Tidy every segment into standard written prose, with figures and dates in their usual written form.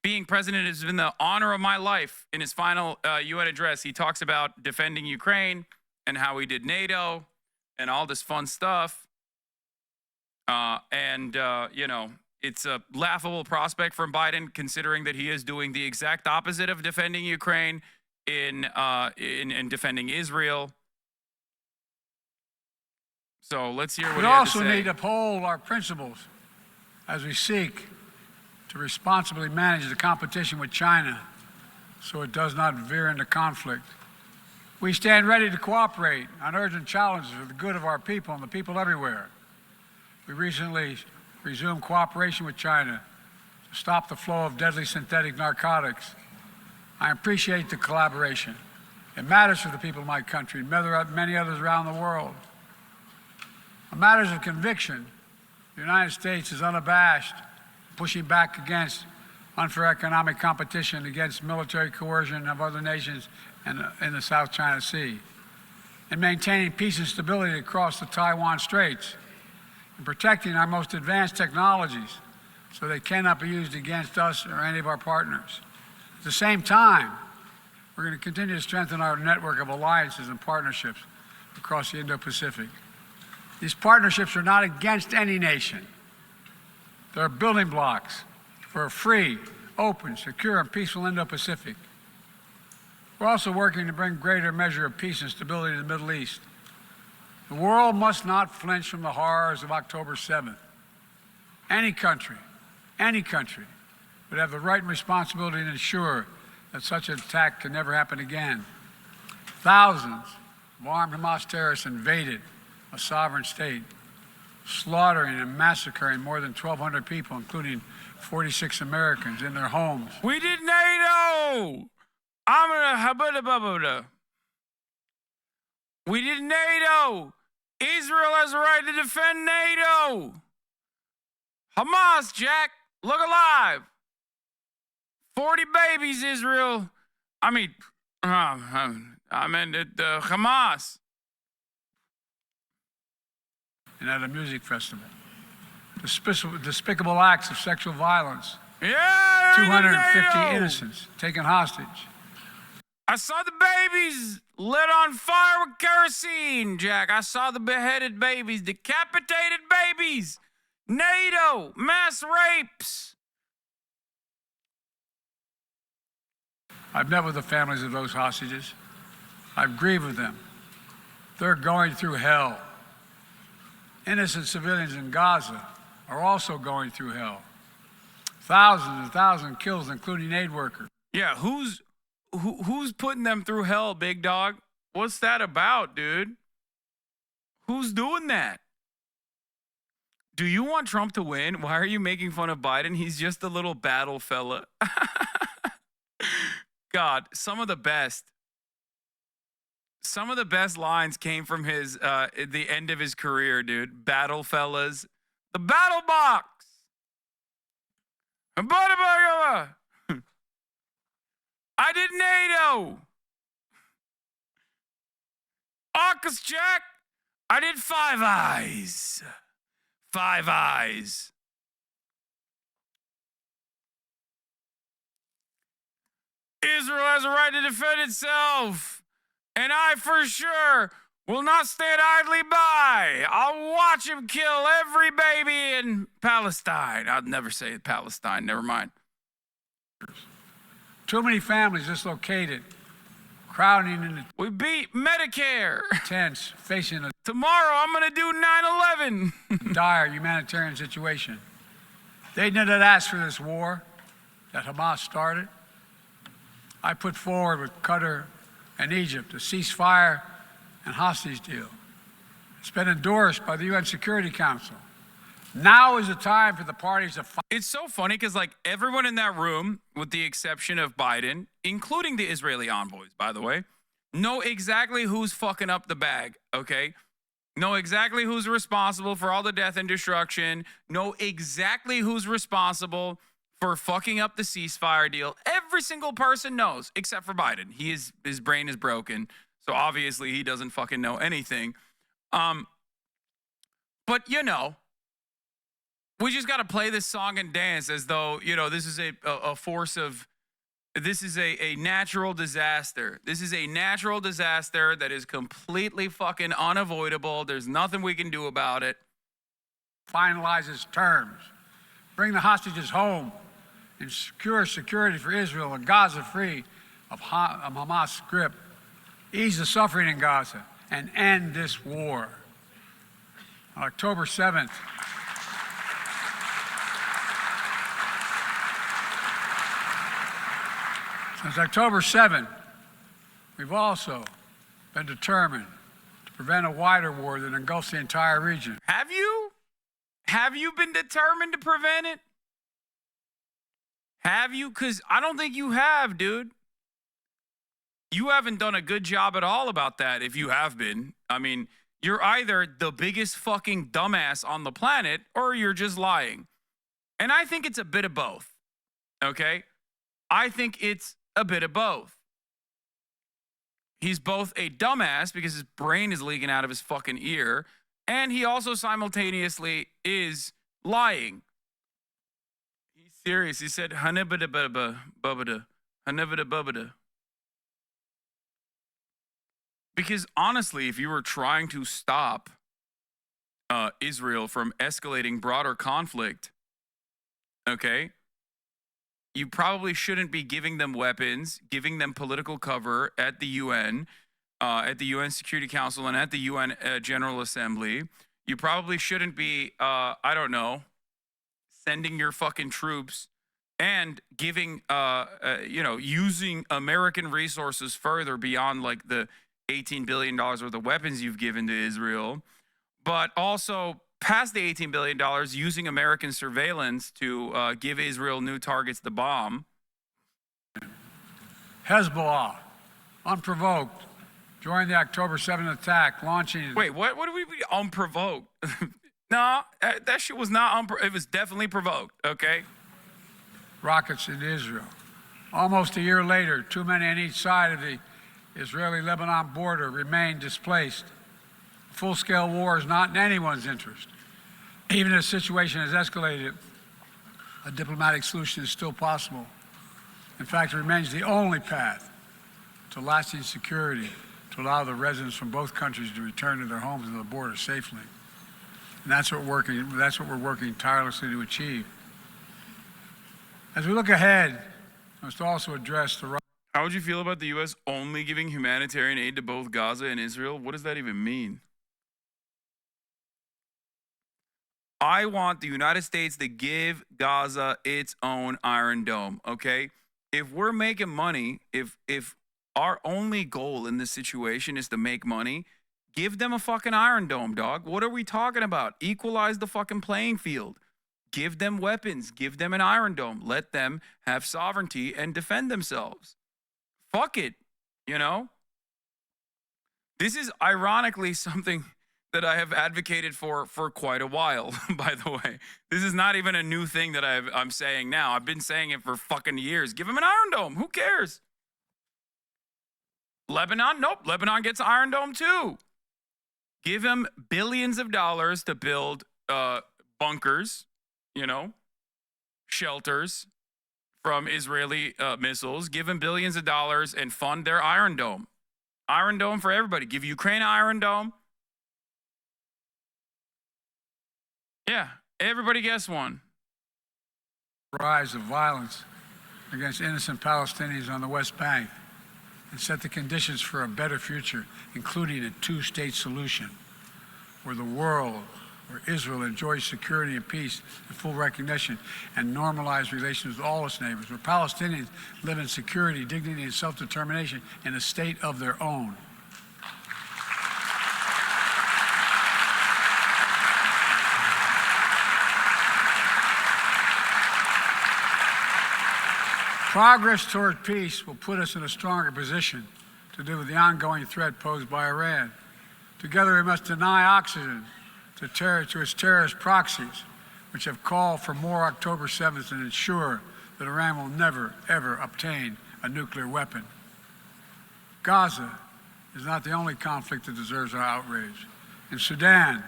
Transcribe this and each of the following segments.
being president has been the honor of my life. In his final UN address, he talks about defending Ukraine and how he did NATO and all this fun stuff. You know, it's a laughable prospect from Biden, considering that he is doing the exact opposite of defending Ukraine in defending Israel. So let's hear what he had to say. We also need to uphold our principles as we seek to responsibly manage the competition with China so it does not veer into conflict. We stand ready to cooperate on urgent challenges for the good of our people and the people everywhere. We recently resumed cooperation with China to stop the flow of deadly synthetic narcotics. I appreciate the collaboration. It matters for the people of my country and many others around the world. On matters of conviction, the United States is unabashed, pushing back against unfair economic competition, against military coercion of other nations in the South China Sea, and maintaining peace and stability across the Taiwan Straits, and protecting our most advanced technologies so they cannot be used against us or any of our partners. At the same time, we're going to continue to strengthen our network of alliances and partnerships across the Indo-Pacific. These partnerships are not against any nation. They're building blocks for a free, open, secure, and peaceful Indo-Pacific. We're also working to bring greater measure of peace and stability to the Middle East. The world must not flinch from the horrors of October 7th. Any country would have the right and responsibility to ensure that such an attack can never happen again. Thousands of armed Hamas terrorists invaded a sovereign state, slaughtering and massacring more than 1,200 people, including 46 Americans, in their homes. We did NATO! We did NATO! Israel has a right to defend NATO! Hamas, Jack, look alive! 40 babies, Israel. Hamas. And at a music festival. Despicable acts of sexual violence. Yeah, 250 innocents taken hostage. I saw the babies lit on fire with kerosene, Jack. I saw the beheaded babies, decapitated babies. NATO, mass rapes. I've met with the families of those hostages. I've grieved with them. They're going through hell. Innocent civilians in Gaza are also going through hell. Thousands and thousands kills, including aid workers. Yeah, who's putting them through hell, big dog? What's that about, dude? Who's doing that? Do you want Trump to win? Why are you making fun of Biden? He's just a little battle fella. God, some of the best lines came from his at the end of his career, dude. Battle fellas. The battle box. I did NATO. AUKUS, Jack. I did Five Eyes. Five Eyes. Israel has a right to defend itself. And I, for sure, will not stand idly by. I'll watch him kill every baby in Palestine. I'll never say Palestine. Never mind. Too many families dislocated, crowding in the We beat Medicare. tents, facing a Tomorrow, I'm going to do 9/11. dire humanitarian situation. They didn't ask for this war that Hamas started. I put forward with Qatar and Egypt a ceasefire and hostage deal. It's been endorsed by the UN Security Council. Now is the time for the parties to fight. It's so funny because, like, everyone in that room, with the exception of Biden, including the Israeli envoys, by the way, know exactly who's fucking up the bag, okay? Know exactly who's responsible for all the death and destruction. Know exactly who's responsible for fucking up the ceasefire deal. Every single person knows, except for Biden. His brain is broken, so obviously he doesn't fucking know anything. But, you know, we just got to play this song and dance as though, you know, this is a force of, this is a natural disaster. This is a natural disaster that is completely fucking unavoidable. There's nothing we can do about it. Finalizes terms. Bring the hostages home and secure security for Israel and Gaza free of Hamas grip. Ease the suffering in Gaza and end this war. On October 7th, since October 7th, we've also been determined to prevent a wider war that engulfs the entire region. Have you? Have you been determined to prevent it? Have you? Because I don't think you have, dude. You haven't done a good job at all about that if you have been. I mean, you're either the biggest fucking dumbass on the planet or you're just lying. And I think it's a bit of both, okay? I think it's a bit of both. He's both a dumbass because his brain is leaking out of his fucking ear, and he also simultaneously is lying. He's serious. He said, "Hanibada bubada, hanibada bubada." Because honestly, if you were trying to stop Israel from escalating broader conflict, okay, you probably shouldn't be giving them weapons, giving them political cover at the UN Security Council and at the UN General Assembly. You probably shouldn't be, I don't know, sending your fucking troops and giving, using American resources further beyond like the $18 billion worth of weapons you've given to Israel, but also past the $18 billion using American surveillance to give Israel new targets to bomb. Hezbollah, unprovoked, joined the October 7th attack, launching... Wait, what do we be unprovoked? No, that shit was not it was definitely provoked, okay? Rockets into Israel. Almost a year later, too many on each side of the Israeli-Lebanon border remain displaced. Full-scale war is not in anyone's interest. Even if the situation has escalated, a diplomatic solution is still possible. In fact, it remains the only path to lasting security to allow the residents from both countries to return to their homes and the border safely. And that's what we're working tirelessly to achieve. As we look ahead, we must also address the... How would you feel about the U.S. only giving humanitarian aid to both Gaza and Israel? What does that even mean? I want the United States to give Gaza its own Iron Dome, okay? If we're making money, if our only goal in this situation is to make money, give them a fucking Iron Dome, dog. What are we talking about? Equalize the fucking playing field. Give them weapons. Give them an Iron Dome. Let them have sovereignty and defend themselves. Fuck it, you know? This is ironically something that I have advocated for quite a while, by the way. This is not even a new thing that I'm saying now. I've been saying it for fucking years. Give them an Iron Dome. Who cares? Lebanon? Nope. Lebanon gets an Iron Dome too. Give them billions of dollars to build bunkers, you know, shelters from Israeli missiles. Give them billions of dollars and fund their Iron Dome. Iron Dome for everybody. Give Ukraine an Iron Dome. Yeah, everybody gets one. Rise of violence against innocent Palestinians on the West Bank and set the conditions for a better future, including a two-state solution where Israel enjoys security and peace and full recognition and normalized relations with all its neighbors, where Palestinians live in security, dignity, and self-determination in a state of their own. Progress toward peace will put us in a stronger position to deal with the ongoing threat posed by Iran. Together, we must deny oxygen to its terrorist proxies, which have called for more October 7th and ensure that Iran will never, ever obtain a nuclear weapon. Gaza is not the only conflict that deserves our outrage. In Sudan,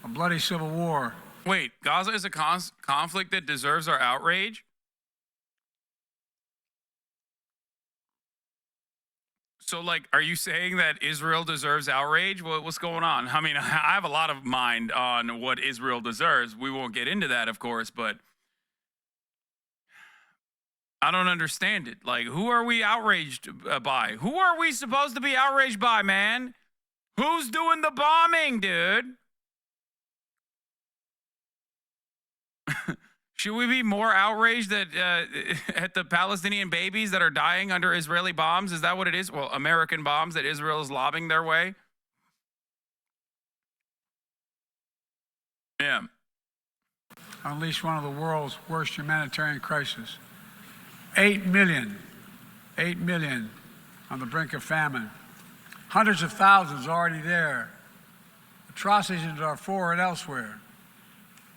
a bloody civil war Wait, Gaza is a conflict that deserves our outrage? So, like, are you saying that Israel deserves outrage? What's going on? I mean, I have a lot of mind on what Israel deserves. We won't get into that, of course, but I don't understand it. Like, who are we outraged by? Who are we supposed to be outraged by, man? Who's doing the bombing, dude? Should we be more outraged at the Palestinian babies that are dying under Israeli bombs? Is that what it is? Well, American bombs that Israel is lobbing their way? Yeah. Unleash one of the world's worst humanitarian crises. 8 million on the brink of famine. Hundreds of thousands already there. Atrocities in Darfur and elsewhere.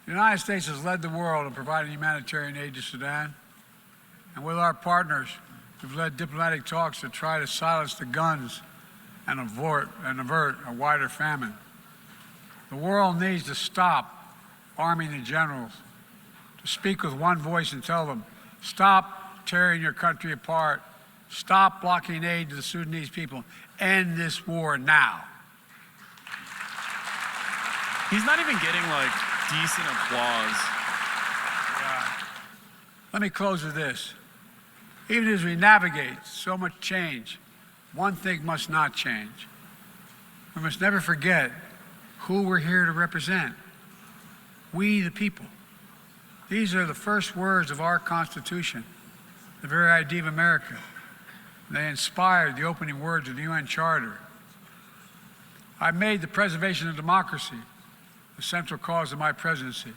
The United States has led the world in providing humanitarian aid to Sudan. And with our partners, we've led diplomatic talks to try to silence the guns and avert a wider famine. The world needs to stop arming the generals, to speak with one voice and tell them, stop tearing your country apart, stop blocking aid to the Sudanese people, end this war now. He's not even getting, like, decent applause. Let me close with this. Even as we navigate so much change, one thing must not change. We must never forget who we're here to represent. We, the people. These are the first words of our Constitution, the very idea of America. They inspired the opening words of the UN Charter. I made the preservation of democracy the central cause of my presidency.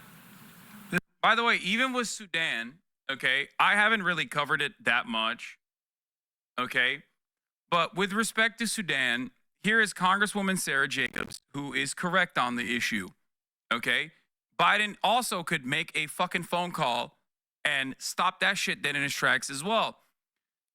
By the way, even with Sudan, okay, I haven't really covered it that much, okay? But with respect to Sudan, here is Congresswoman Sarah Jacobs, who is correct on the issue, okay? Biden also could make a fucking phone call and stop that shit dead in its tracks as well.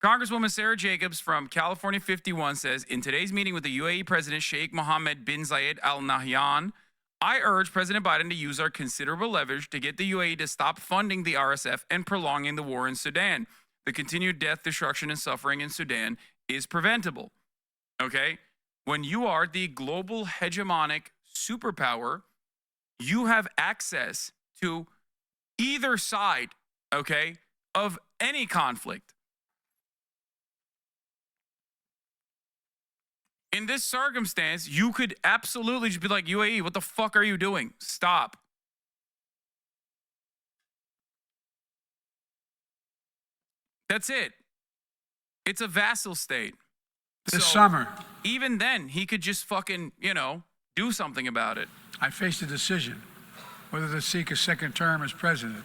Congresswoman Sarah Jacobs from California 51 says, in today's meeting with the UAE President Sheikh Mohammed bin Zayed Al Nahyan, I urge President Biden to use our considerable leverage to get the UAE to stop funding the RSF and prolonging the war in Sudan. The continued death, destruction, and suffering in Sudan is preventable. Okay? When you are the global hegemonic superpower, you have access to either side, okay, of any conflict. In this circumstance, you could absolutely just be like, UAE, what the fuck are you doing? Stop. That's it. It's a vassal state. This summer, even then, he could just fucking, do something about it. I faced a decision whether to seek a second term as president.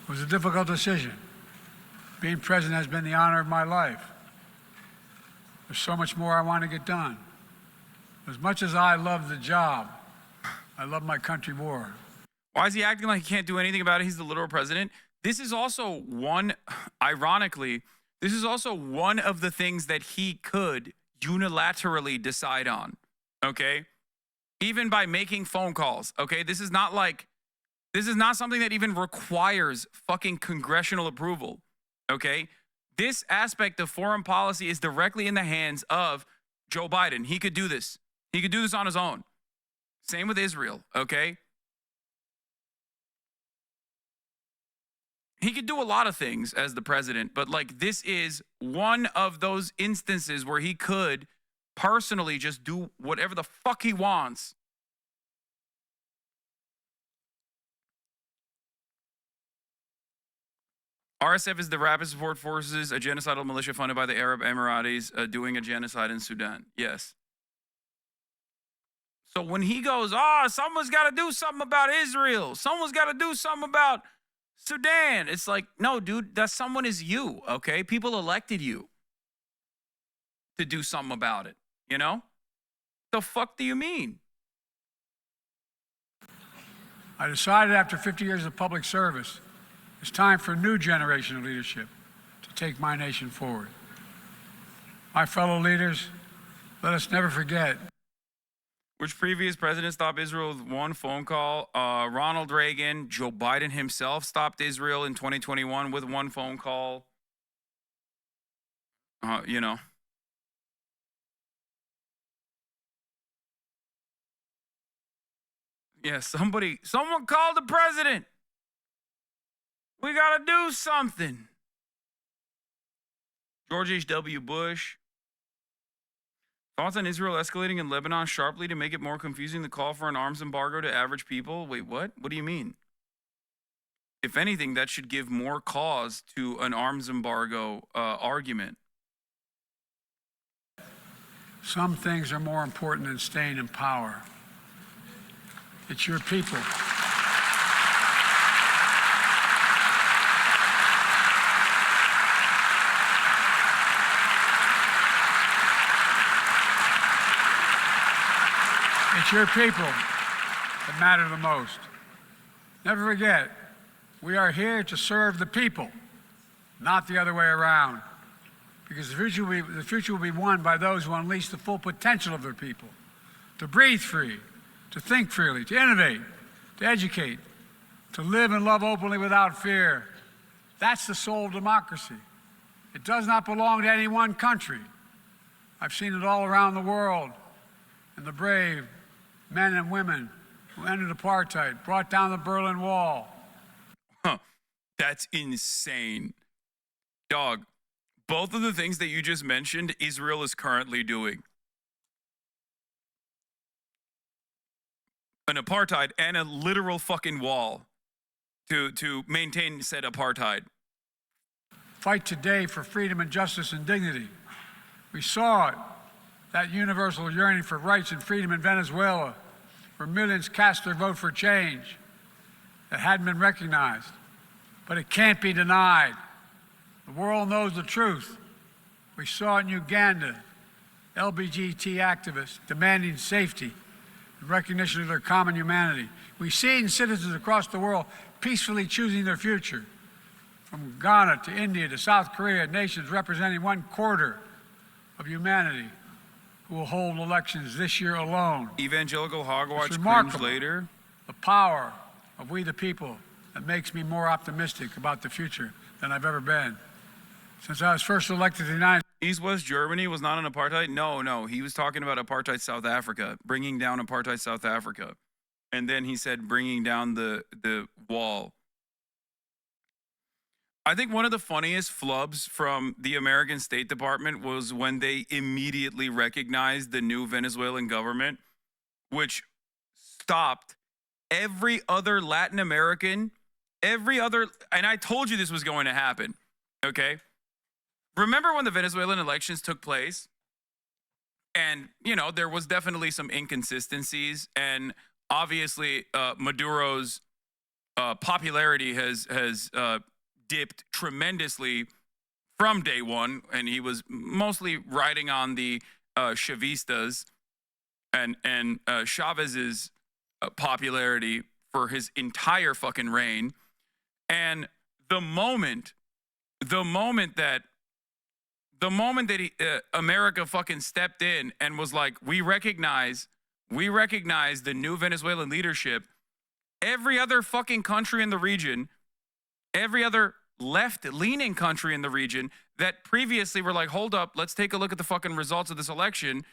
It was a difficult decision. Being president has been the honor of my life. There's so much more I want to get done. As much as I love the job, I love my country more. Why is he acting like he can't do anything about it? He's the literal president. This is also ironically, this is also one of the things that he could unilaterally decide on, okay? Even by making phone calls, okay? This is not something that even requires fucking congressional approval, okay? This aspect of foreign policy is directly in the hands of Joe Biden. He could do this. He could do this on his own. Same with Israel, okay? He could do a lot of things as the president, but like this is one of those instances where he could personally just do whatever the fuck he wants. RSF is the Rapid Support Forces, a genocidal militia funded by the Arab Emiratis doing a genocide in Sudan. Yes. So when he goes, someone's got to do something about Israel. Someone's got to do something about Sudan. It's like, no, dude, that someone is you, okay? People elected you to do something about it, The fuck do you mean? I decided after 50 years of public service, it's time for a new generation of leadership to take my nation forward. My fellow leaders, let us never forget. Which previous president stopped Israel with one phone call? Ronald Reagan. Joe Biden himself stopped Israel in 2021 with one phone call. You know. Yeah, someone called the president. We got to do something. George H.W. Bush. Thoughts on Israel escalating in Lebanon sharply to make it more confusing the call for an arms embargo to average people? Wait, what? What do you mean? If anything, that should give more cause to an arms embargo argument. Some things are more important than staying in power. It's your people. It's your people that matter the most. Never forget, we are here to serve the people, not the other way around. Because the future will be won by those who unleash the full potential of their people, to breathe free, to think freely, to innovate, to educate, to live and love openly without fear. That's the soul of democracy. It does not belong to any one country. I've seen it all around the world, and the brave men and women who ended apartheid, brought down the Berlin Wall. That's insane. Dog, both of the things that you just mentioned, Israel is currently doing. An apartheid and a literal fucking wall to maintain said apartheid. Fight today for freedom and justice and dignity. We saw it, that universal yearning for rights and freedom in Venezuela, where millions cast their vote for change that hadn't been recognized. But it can't be denied. The world knows the truth. We saw it in Uganda, LGBT activists demanding safety and recognition of their common humanity. We see it in citizens across the world peacefully choosing their future. From Ghana to India to South Korea, nations representing 1/4 of humanity who will hold elections this year alone. Evangelical hogwatch cringe later. The power of we the people that makes me more optimistic about the future than I've ever been. Since I was first elected to the United States. East-West Germany was not an apartheid? No. He was talking about apartheid South Africa, bringing down apartheid South Africa. And then he said bringing down the wall. I think one of the funniest flubs from the American State Department was when they immediately recognized the new Venezuelan government, which stopped every other Latin American, and I told you this was going to happen, okay? Remember when the Venezuelan elections took place? And, there was definitely some inconsistencies, and obviously Maduro's popularity has dipped tremendously from day one, and he was mostly riding on the Chavistas and Chavez's popularity for his entire fucking reign. And the moment that America fucking stepped in and was like, we recognize the new Venezuelan leadership, every other fucking country in the region, every other left-leaning country in the region that previously were like, hold up, let's take a look at the fucking results of this election,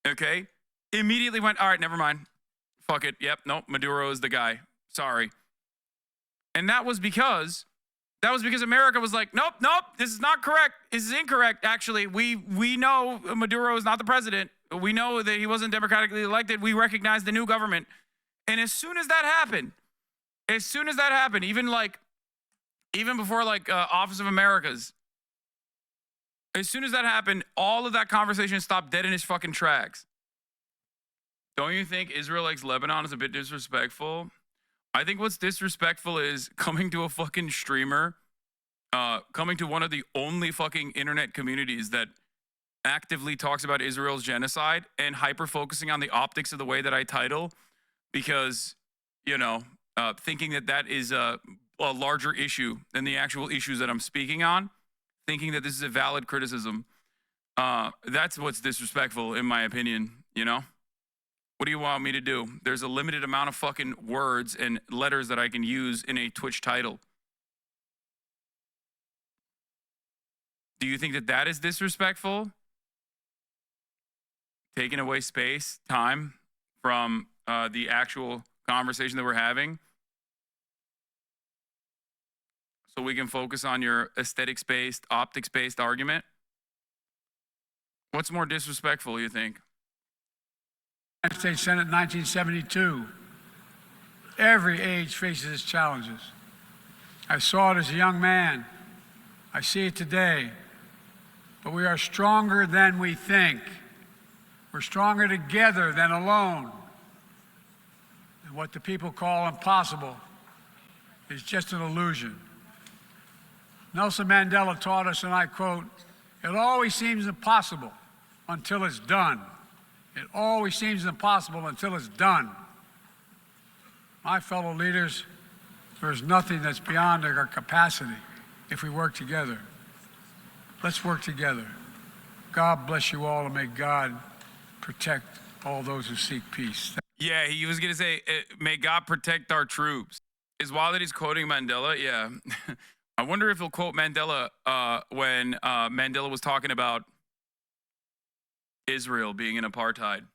okay, immediately went, all right, never mind. Fuck it. Yep, nope, Maduro is the guy. Sorry. And that was because America was like, nope, this is not correct. This is incorrect, actually. We know Maduro is not the president. We know that he wasn't democratically elected. We recognize the new government. And as soon as that happened, even before Office of Americas, as soon as that happened, all of that conversation stopped dead in its fucking tracks. Don't you think Israel likes Lebanon is a bit disrespectful? I think what's disrespectful is coming to a fucking streamer, coming to one of the only fucking internet communities that actively talks about Israel's genocide and hyper-focusing on the optics of the way that I title, because, thinking that is a larger issue than the actual issues that I'm speaking on, thinking that this is a valid criticism. That's what's disrespectful, in my opinion, What do you want me to do? There's a limited amount of fucking words and letters that I can use in a Twitch title. Do you think that that is disrespectful? Taking away space, time from the actual conversation that we're having so we can focus on your aesthetics-based, optics-based argument? What's more disrespectful, you think? United States Senate 1972. Every age faces its challenges. I saw it as a young man. I see it today. But we are stronger than we think. We're stronger together than alone. And what the people call impossible is just an illusion. Nelson Mandela taught us, and I quote, "It always seems impossible until it's done. It always seems impossible until it's done." My fellow leaders, there is nothing that's beyond our capacity if we work together. Let's work together. God bless you all, and may God protect all those who seek peace. Yeah, he was going to say, may God protect our troops. Is wild that he's quoting Mandela? Yeah. I wonder if he'll quote Mandela when Mandela was talking about Israel being in apartheid.